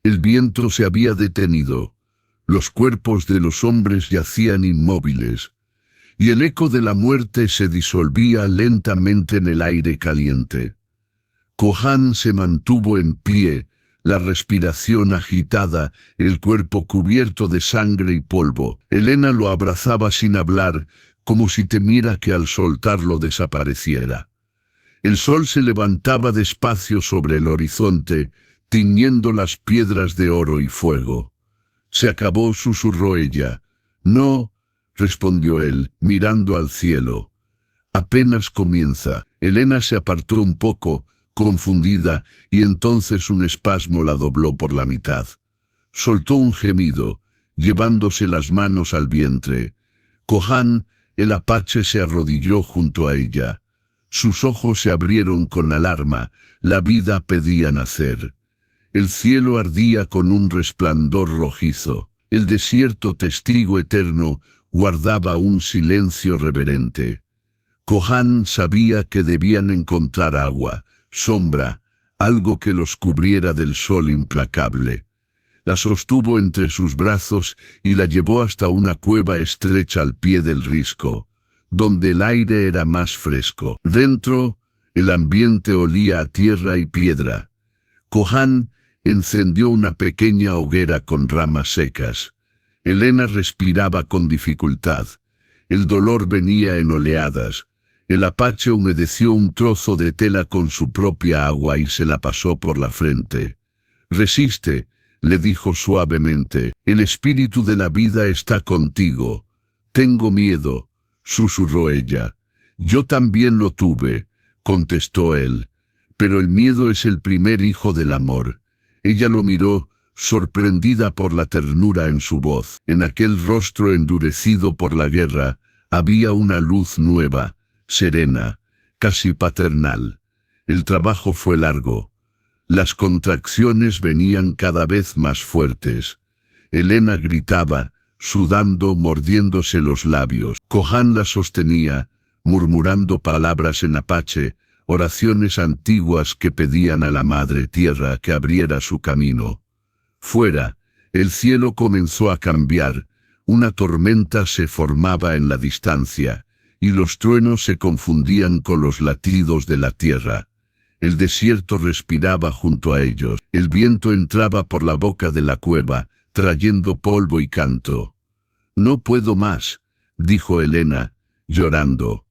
El viento se había detenido. Los cuerpos de los hombres yacían inmóviles, y el eco de la muerte se disolvía lentamente en el aire caliente. Kohan se mantuvo en pie, la respiración agitada, el cuerpo cubierto de sangre y polvo. Helena lo abrazaba sin hablar, como si temiera que al soltarlo desapareciera. El sol se levantaba despacio sobre el horizonte, tiñendo las piedras de oro y fuego. «Se acabó», susurró ella. «No», respondió él, mirando al cielo. «Apenas comienza». Helena se apartó un poco, confundida, y entonces un espasmo la dobló por la mitad. Soltó un gemido, llevándose las manos al vientre. Kohan, el apache, se arrodilló junto a ella. Sus ojos se abrieron con alarma, la vida pedía nacer. El cielo ardía con un resplandor rojizo. El desierto, testigo eterno, guardaba un silencio reverente. Kohan sabía que debían encontrar agua, sombra, algo que los cubriera del sol implacable. La sostuvo entre sus brazos y la llevó hasta una cueva estrecha al pie del risco, donde el aire era más fresco. Dentro, el ambiente olía a tierra y piedra. Kohan encendió una pequeña hoguera con ramas secas. Helena respiraba con dificultad. El dolor venía en oleadas. El apache humedeció un trozo de tela con su propia agua y se la pasó por la frente. «Resiste», le dijo suavemente. «El espíritu de la vida está contigo». «Tengo miedo», susurró ella. «Yo también lo tuve», contestó él. «Pero el miedo es el primer hijo del amor». Ella lo miró, sorprendida por la ternura en su voz. En aquel rostro endurecido por la guerra, había una luz nueva, serena, casi paternal. El trabajo fue largo. Las contracciones venían cada vez más fuertes. Helena gritaba, sudando, mordiéndose los labios. Kohan la sostenía, murmurando palabras en apache, oraciones antiguas que pedían a la madre tierra que abriera su camino. Fuera, el cielo comenzó a cambiar, una tormenta se formaba en la distancia, y los truenos se confundían con los latidos de la tierra. El desierto respiraba junto a ellos. El viento entraba por la boca de la cueva, trayendo polvo y canto. «No puedo más», dijo Helena, llorando.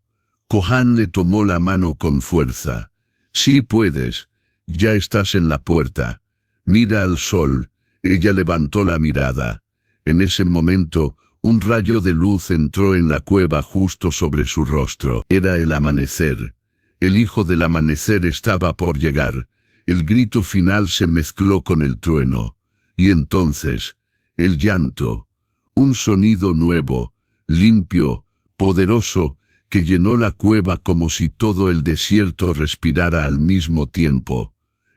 Kohan le tomó la mano con fuerza. «Sí puedes. Ya estás en la puerta. Mira al sol». Ella levantó la mirada. En ese momento, un rayo de luz entró en la cueva justo sobre su rostro. Era el amanecer. El hijo del amanecer estaba por llegar. El grito final se mezcló con el trueno. Y entonces, el llanto. Un sonido nuevo, limpio, poderoso, que llenó la cueva como si todo el desierto respirara al mismo tiempo.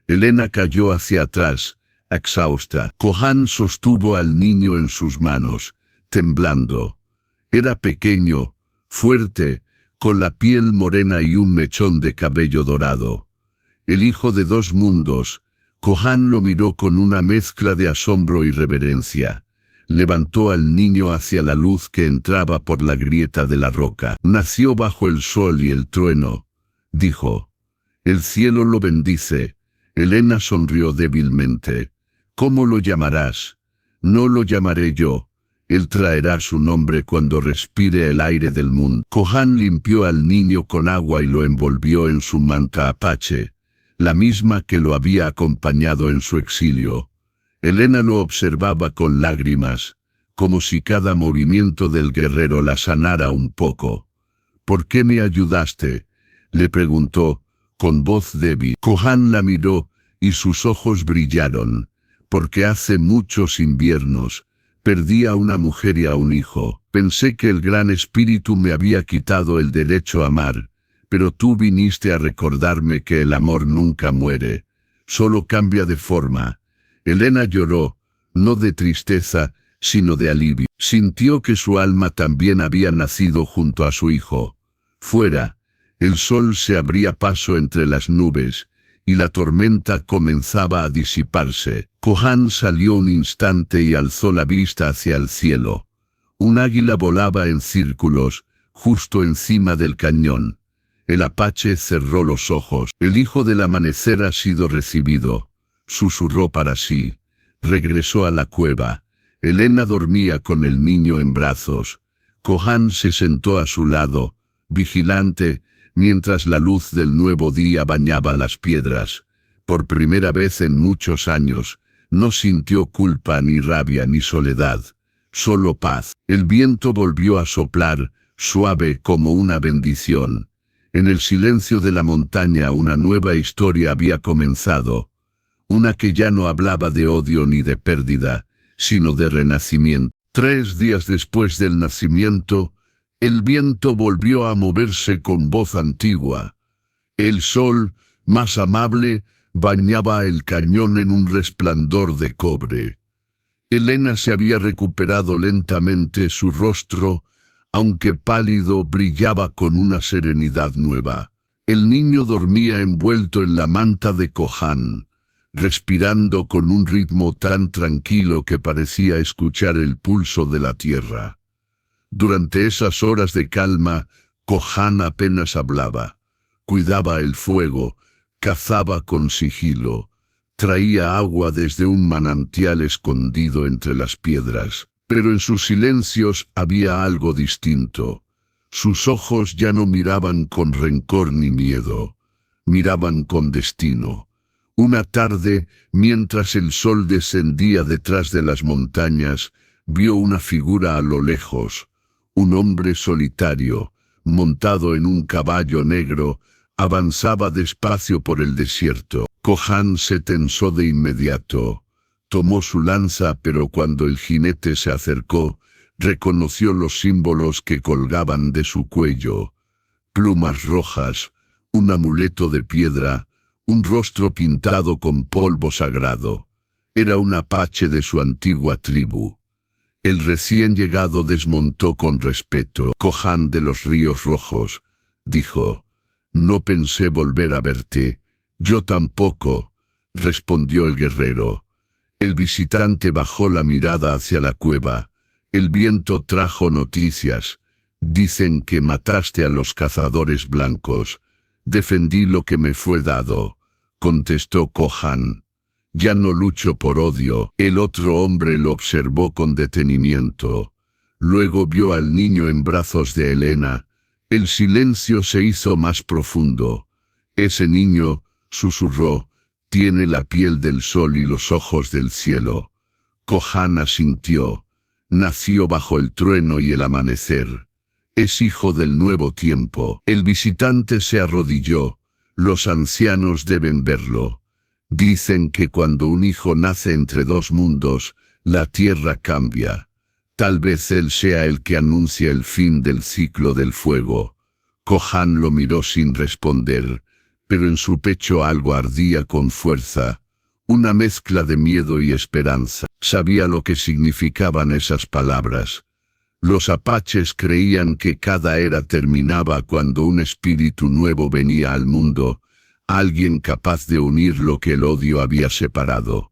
Helena cayó hacia atrás, exhausta. Kohan sostuvo al niño en sus manos, temblando. Era pequeño, fuerte, con la piel morena y un mechón de cabello dorado. El hijo de dos mundos. Kohan lo miró con una mezcla de asombro y reverencia. Levantó al niño hacia la luz que entraba por la grieta de la roca. «Nació bajo el sol y el trueno», dijo. «El cielo lo bendice». Helena sonrió débilmente. «¿Cómo lo llamarás?» «No lo llamaré yo. Él traerá su nombre cuando respire el aire del mundo». Kohan limpió al niño con agua y lo envolvió en su manta apache, la misma que lo había acompañado en su exilio. Helena lo observaba con lágrimas. como si cada movimiento del guerrero la sanara un poco. «¿Por qué me ayudaste?», le preguntó, con voz débil. Kohan la miró, y sus ojos brillaron. «Porque hace muchos inviernos perdí a una mujer y a un hijo. Pensé que el Gran Espíritu me había quitado el derecho a amar, pero tú viniste a recordarme que el amor nunca muere, solo cambia de forma». Elena lloró, no de tristeza, sino de alivio. Sintió que su alma también había nacido junto a su hijo. Fuera, el sol se abría paso entre las nubes, y la tormenta comenzaba a disiparse. Kohan salió un instante y alzó la vista hacia el cielo. Un águila volaba en círculos, justo encima del cañón. El apache cerró los ojos. «El hijo del amanecer ha sido recibido», susurró para sí. Regresó a la cueva. Elena dormía con el niño en brazos. Kohan se sentó a su lado, vigilante, mientras la luz del nuevo día bañaba las piedras. Por primera vez en muchos años, no sintió culpa ni rabia ni soledad, solo paz. El viento volvió a soplar, suave como una bendición. En el silencio de la montaña una nueva historia había comenzado, una que ya no hablaba de odio ni de pérdida, sino de renacimiento. 3 días después del nacimiento, el viento volvió a moverse con voz antigua. El sol, más amable, bañaba el cañón en un resplandor de cobre. Elena se había recuperado lentamente, su rostro, aunque pálido, brillaba con una serenidad nueva. El niño dormía envuelto en la manta de Kohan, respirando con un ritmo tan tranquilo que parecía escuchar el pulso de la tierra. Durante esas horas de calma, Kohan apenas hablaba. Cuidaba el fuego, cazaba con sigilo, traía agua desde un manantial escondido entre las piedras. Pero en sus silencios había algo distinto. Sus ojos ya no miraban con rencor ni miedo, miraban con destino. Una tarde, mientras el sol descendía detrás de las montañas, vio una figura a lo lejos. Un hombre solitario, montado en un caballo negro, avanzaba despacio por el desierto. Kohan se tensó de inmediato. Tomó su lanza, pero cuando el jinete se acercó, reconoció los símbolos que colgaban de su cuello. Plumas rojas, un amuleto de piedra, un rostro pintado con polvo sagrado. Era un apache de su antigua tribu. El recién llegado desmontó con respeto. «Kohan de los ríos rojos», dijo. «No pensé volver a verte». «Yo tampoco», respondió el guerrero. El visitante bajó la mirada hacia la cueva. «El viento trajo noticias. Dicen que mataste a los cazadores blancos». «Defendí lo que me fue dado», contestó Kohan. «Ya no lucho por odio». El otro hombre lo observó con detenimiento. Luego vio al niño en brazos de Elena. El silencio se hizo más profundo. «Ese niño», susurró, «tiene la piel del sol y los ojos del cielo». Kohan asintió. «Nació bajo el trueno y el amanecer. Es hijo del nuevo tiempo». El visitante se arrodilló. «Los ancianos deben verlo. Dicen que cuando un hijo nace entre dos mundos, la tierra cambia. Tal vez él sea el que anuncia el fin del ciclo del fuego». Kohan lo miró sin responder, pero en su pecho algo ardía con fuerza, una mezcla de miedo y esperanza. Sabía lo que significaban esas palabras. Los apaches creían que cada era terminaba cuando un espíritu nuevo venía al mundo, alguien capaz de unir lo que el odio había separado.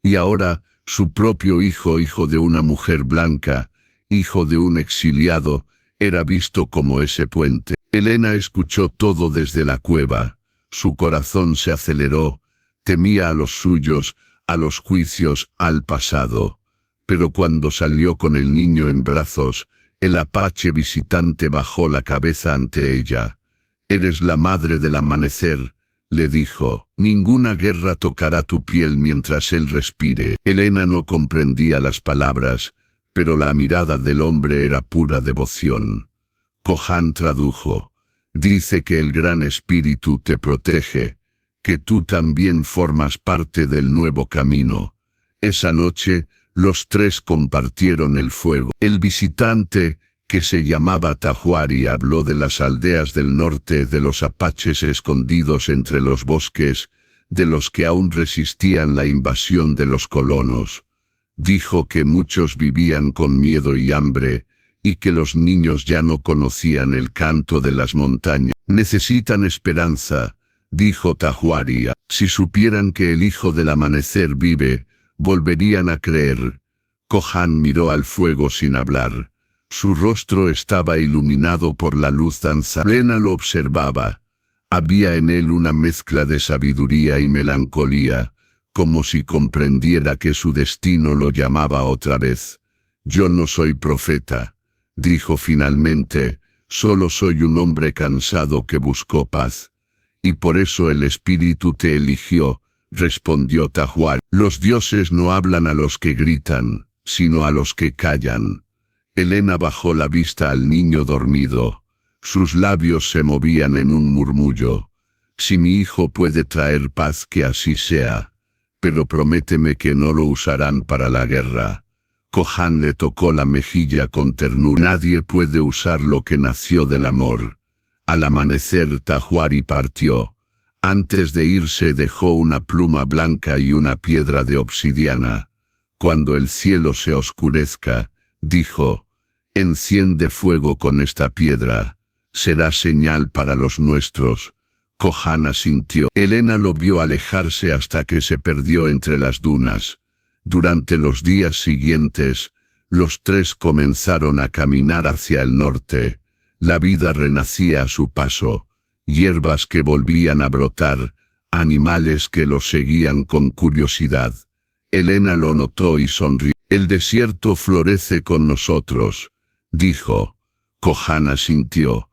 Y ahora, su propio hijo, hijo de una mujer blanca, hijo de un exiliado, era visto como ese puente. Elena escuchó todo desde la cueva. Su corazón se aceleró, temía a los suyos, a los juicios, al pasado. Pero cuando salió con el niño en brazos, el apache visitante bajó la cabeza ante ella. «Eres la madre del amanecer», le dijo. «Ninguna guerra tocará tu piel mientras él respire». Elena no comprendía las palabras, pero la mirada del hombre era pura devoción. Kohan tradujo: dice que el Gran Espíritu te protege, que tú también formas parte del nuevo camino. Esa noche, los tres compartieron el fuego. El visitante, que se llamaba Tahuari, habló de las aldeas del norte, de los apaches escondidos entre los bosques, de los que aún resistían la invasión de los colonos. Dijo que muchos vivían con miedo y hambre, y que los niños ya no conocían el canto de las montañas. Necesitan esperanza, dijo Tahuari. Si supieran que el hijo del amanecer vive, volverían a creer. Kohan miró al fuego sin hablar. Su rostro estaba iluminado por la luz danzante. Elena lo observaba. Había en él una mezcla de sabiduría y melancolía, como si comprendiera que su destino lo llamaba otra vez. Yo no soy profeta, dijo finalmente, solo soy un hombre cansado que buscó paz. Y por eso el espíritu te eligió, respondió Tahuari. Los dioses no hablan a los que gritan, sino a los que callan. Elena bajó la vista al niño dormido. Sus labios se movían en un murmullo. Si mi hijo puede traer paz, que así sea. Pero prométeme que no lo usarán para la guerra. Kohan le tocó la mejilla con ternura. Nadie puede usar lo que nació del amor. Al amanecer Tahuari partió. Antes de irse dejó una pluma blanca y una piedra de obsidiana. Cuando el cielo se oscurezca, dijo: enciende fuego con esta piedra, será señal para los nuestros. Kohan asintió. Elena lo vio alejarse hasta que se perdió entre las dunas. Durante los días siguientes, los tres comenzaron a caminar hacia el norte. La vida renacía a su paso, hierbas que volvían a brotar, animales que los seguían con curiosidad. Elena lo notó y sonrió. El desierto florece con nosotros, dijo. Kohan asintió,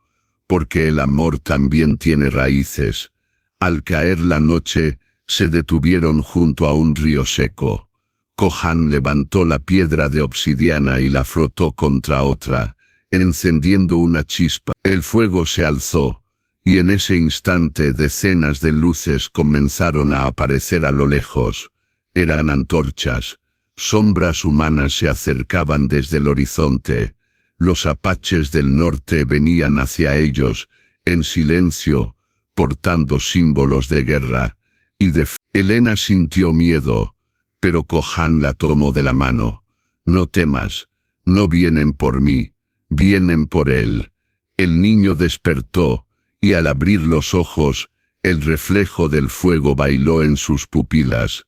porque el amor también tiene raíces. Al caer la noche, se detuvieron junto a un río seco. Kohan levantó la piedra de obsidiana y la frotó contra otra, encendiendo una chispa. El fuego se alzó, y en ese instante decenas de luces comenzaron a aparecer a lo lejos. Eran antorchas. Sombras humanas se acercaban desde el horizonte. Los apaches del norte venían hacia ellos, en silencio, portando símbolos de guerra y de fe. Elena sintió miedo, pero Kohan la tomó de la mano. No temas, no vienen por mí, vienen por él. El niño despertó, y al abrir los ojos, el reflejo del fuego bailó en sus pupilas.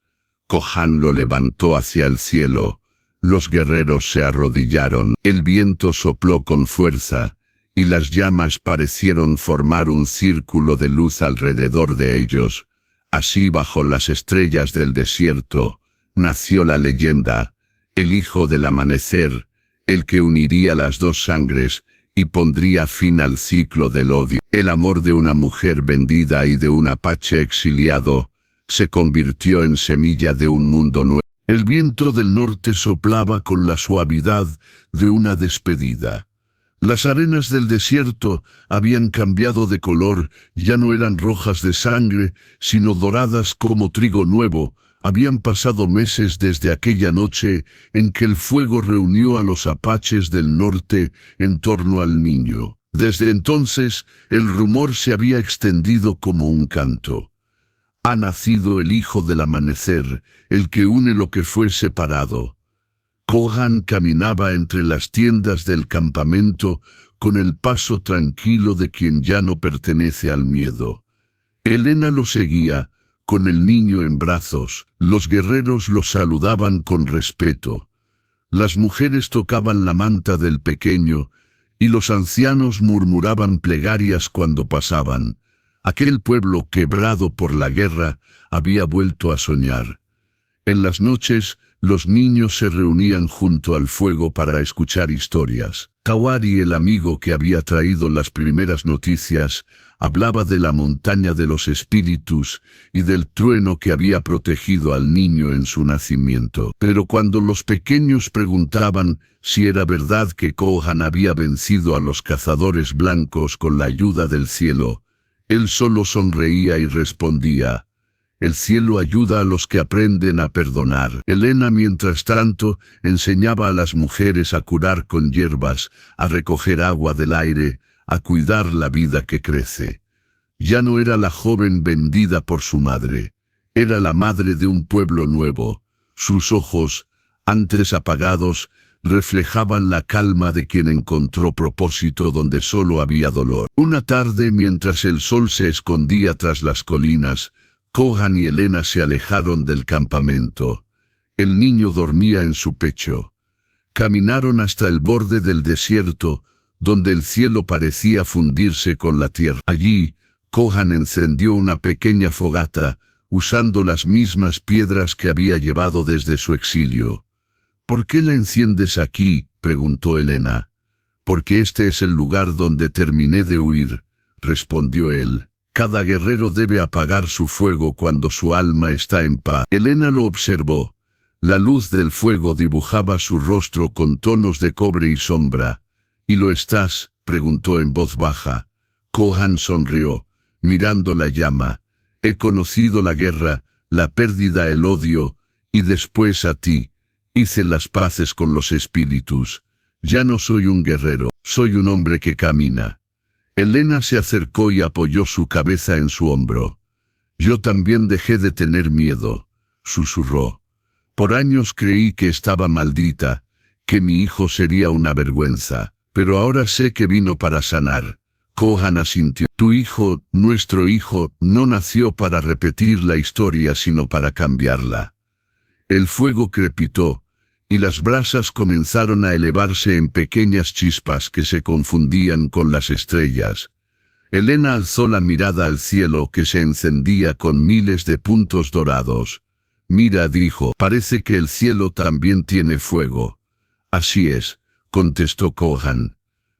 Kohan lo levantó hacia el cielo. Los guerreros se arrodillaron. El viento sopló con fuerza, y las llamas parecieron formar un círculo de luz alrededor de ellos. Así, bajo las estrellas del desierto, nació la leyenda, el hijo del amanecer, el que uniría las dos sangres y pondría fin al ciclo del odio. El amor de una mujer vendida y de un apache exiliado se convirtió en semilla de un mundo nuevo. El viento del norte soplaba con la suavidad de una despedida. Las arenas del desierto habían cambiado de color, ya no eran rojas de sangre, sino doradas como trigo nuevo. Habían pasado meses desde aquella noche en que el fuego reunió a los apaches del norte en torno al niño. Desde entonces, el rumor se había extendido como un canto. Ha nacido el hijo del amanecer, el que une lo que fue separado. Kohan caminaba entre las tiendas del campamento con el paso tranquilo de quien ya no pertenece al miedo. Elena lo seguía, con el niño en brazos. Los guerreros lo saludaban con respeto. Las mujeres tocaban la manta del pequeño, y los ancianos murmuraban plegarias cuando pasaban. Aquel pueblo quebrado por la guerra había vuelto a soñar. En las noches, los niños se reunían junto al fuego para escuchar historias. Tawari, el amigo que había traído las primeras noticias, hablaba de la montaña de los espíritus y del trueno que había protegido al niño en su nacimiento. Pero cuando los pequeños preguntaban si era verdad que Kohan había vencido a los cazadores blancos con la ayuda del cielo, él solo sonreía y respondía: el cielo ayuda a los que aprenden a perdonar. Elena, mientras tanto, enseñaba a las mujeres a curar con hierbas, a recoger agua del aire, a cuidar la vida que crece. Ya no era la joven vendida por su madre, era la madre de un pueblo nuevo. Sus ojos, antes apagados, reflejaban la calma de quien encontró propósito donde solo había dolor. Una tarde, mientras el sol se escondía tras las colinas, Kohan y Elena se alejaron del campamento. El niño dormía en su pecho. Caminaron hasta el borde del desierto, donde el cielo parecía fundirse con la tierra. Allí, Kohan encendió una pequeña fogata, usando las mismas piedras que había llevado desde su exilio. «¿Por qué la enciendes aquí?», preguntó Elena. «Porque este es el lugar donde terminé de huir», respondió él. «Cada guerrero debe apagar su fuego cuando su alma está en paz». Elena lo observó. La luz del fuego dibujaba su rostro con tonos de cobre y sombra. «¿Y lo estás?», preguntó en voz baja. Kohan sonrió, mirando la llama. «He conocido la guerra, la pérdida, el odio, y después a ti. Hice las paces con los espíritus. Ya no soy un guerrero, soy un hombre que camina». Elena se acercó y apoyó su cabeza en su hombro. «Yo también dejé de tener miedo», susurró. «Por años creí que estaba maldita, que mi hijo sería una vergüenza, pero ahora sé que vino para sanar». Kohan asintió. «Tu hijo, nuestro hijo, no nació para repetir la historia sino para cambiarla». El fuego crepitó, y las brasas comenzaron a elevarse en pequeñas chispas que se confundían con las estrellas. Elena alzó la mirada al cielo que se encendía con miles de puntos dorados. «Mira», dijo, «parece que el cielo también tiene fuego». «Así es», contestó Kohan.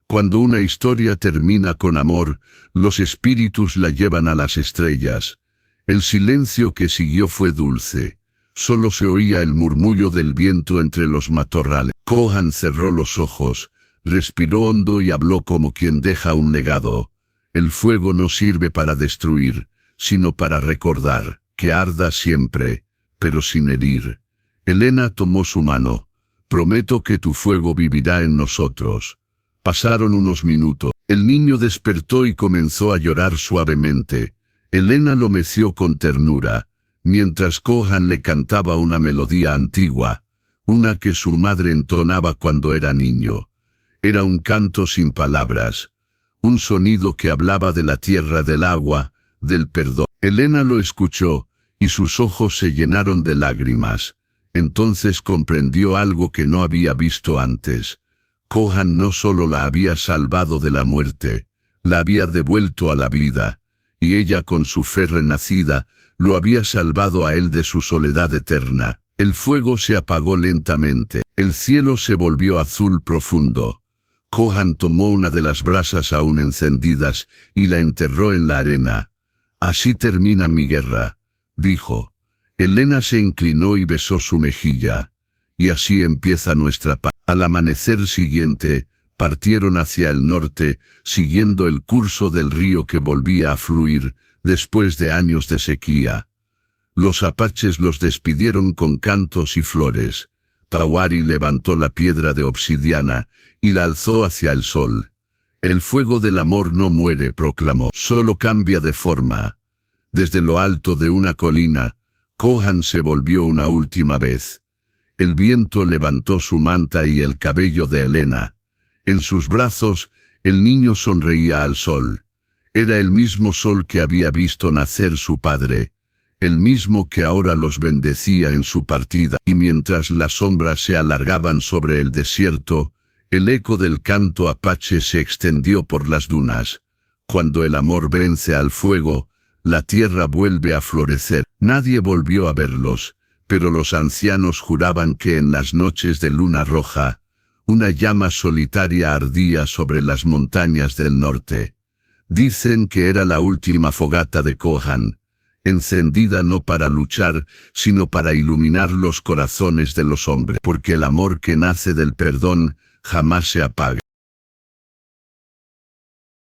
«Cuando una historia termina con amor, los espíritus la llevan a las estrellas». El silencio que siguió fue dulce. Solo se oía el murmullo del viento entre los matorrales. Kohan cerró los ojos, respiró hondo y habló como quien deja un legado. «El fuego no sirve para destruir, sino para recordar, que arda siempre, pero sin herir». Elena tomó su mano. «Prometo que tu fuego vivirá en nosotros». Pasaron unos minutos. El niño despertó y comenzó a llorar suavemente. Elena lo meció con ternura, mientras Kohan le cantaba una melodía antigua, una que su madre entonaba cuando era niño. Era un canto sin palabras, un sonido que hablaba de la tierra, del agua, del perdón. Elena lo escuchó, y sus ojos se llenaron de lágrimas. Entonces comprendió algo que no había visto antes. Kohan no solo la había salvado de la muerte, la había devuelto a la vida, y ella con su fe renacida, lo había salvado a él de su soledad eterna. El fuego se apagó lentamente, el cielo se volvió azul profundo. Kohan tomó una de las brasas aún encendidas y la enterró en la arena. «Así termina mi guerra», dijo. Elena se inclinó y besó su mejilla. «Y así empieza nuestra paz». Al amanecer siguiente, partieron hacia el norte, siguiendo el curso del río que volvía a fluir, después de años de sequía. Los apaches los despidieron con cantos y flores. Tawari levantó la piedra de obsidiana y la alzó hacia el sol. «El fuego del amor no muere», proclamó, «solo cambia de forma». Desde lo alto de una colina, Kohan se volvió una última vez. El viento levantó su manta y el cabello de Elena. En sus brazos, el niño sonreía al sol. Era el mismo sol que había visto nacer su padre, el mismo que ahora los bendecía en su partida. Y mientras las sombras se alargaban sobre el desierto, el eco del canto apache se extendió por las dunas. Cuando el amor vence al fuego, la tierra vuelve a florecer. Nadie volvió a verlos, pero los ancianos juraban que en las noches de luna roja, Una llama solitaria ardía sobre las montañas del norte. Dicen que era la última fogata de Kohan, encendida no para luchar, sino para iluminar los corazones de los hombres, porque el amor que nace del perdón jamás se apaga.